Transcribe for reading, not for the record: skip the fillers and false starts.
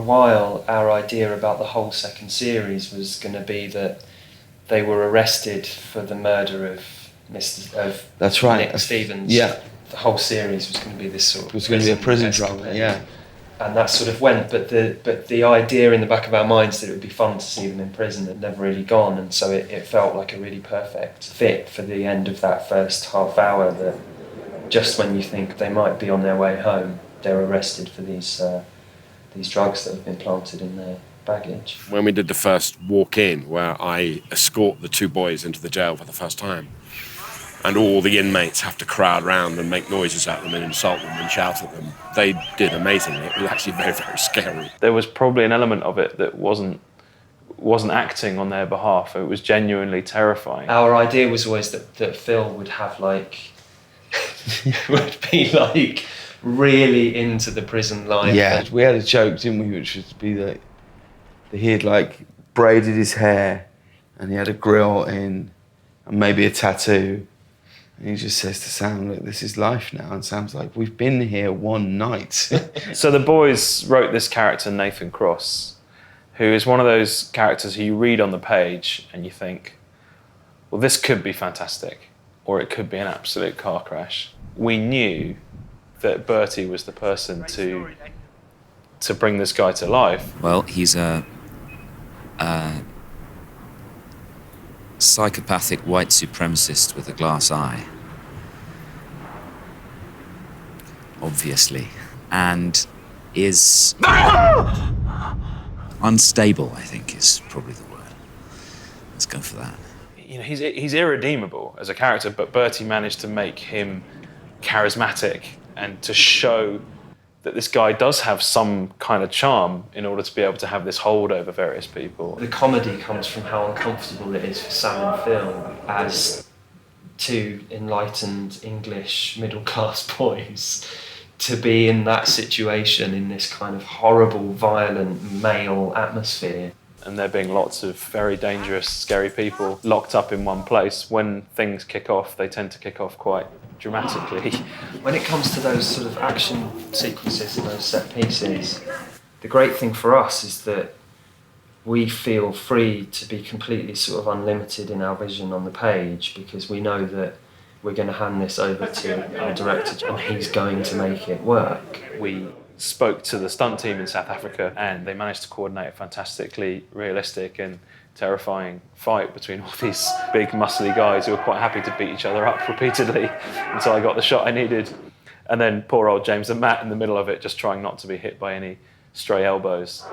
while, our idea about the whole second series was going to be that they were arrested for the murder of That's right. Nick Stevens. Yeah. The whole series was going to be this sort of... It was going to be a prison drama, yeah. And that sort of went, but the idea in the back of our minds that it would be fun to see them in prison had never really gone, and so it felt like a really perfect fit for the end of that first half hour, that just when you think they might be on their way home, they're arrested for these drugs that have been planted in their baggage. When we did the first walk-in, where I escort the two boys into the jail for the first time, and all the inmates have to crowd round and make noises at them and insult them and shout at them, they did amazingly. It was actually very, very scary. There was probably an element of it that wasn't acting on their behalf. It was genuinely terrifying. Our idea was always that Phil would have would be really into the prison life. Yeah, we had a joke, didn't we, which would be that he had braided his hair and he had a grill in and maybe a tattoo. And he just says to Sam, look, this is life now. And Sam's like, we've been here one night. So the boys wrote this character, Nathan Cross, who is one of those characters who you read on the page and you think, well, this could be fantastic, or it could be an absolute car crash. We knew that Bertie was the person to bring this guy to life. Well, he's a psychopathic white supremacist with a glass eye, obviously, and is unstable, I think is probably the word. Let's go for that. You know, he's irredeemable as a character, but Bertie managed to make him charismatic and to show that this guy does have some kind of charm in order to be able to have this hold over various people. The comedy comes from how uncomfortable it is for Sam and Phil as two enlightened English middle-class boys to be in that situation, in this kind of horrible, violent male atmosphere. And there being lots of very dangerous, scary people locked up in one place. When things kick off, they tend to kick off quite dramatically. When it comes to those sort of action sequences and those set pieces, the great thing for us is that we feel free to be completely sort of unlimited in our vision on the page, because we know that we're going to hand this over to our director and he's going to make it work. We spoke to the stunt team in South Africa and they managed to coordinate a fantastically realistic and terrifying fight between all these big muscly guys who were quite happy to beat each other up repeatedly until I got the shot I needed. And then poor old James and Matt in the middle of it, just trying not to be hit by any stray elbows.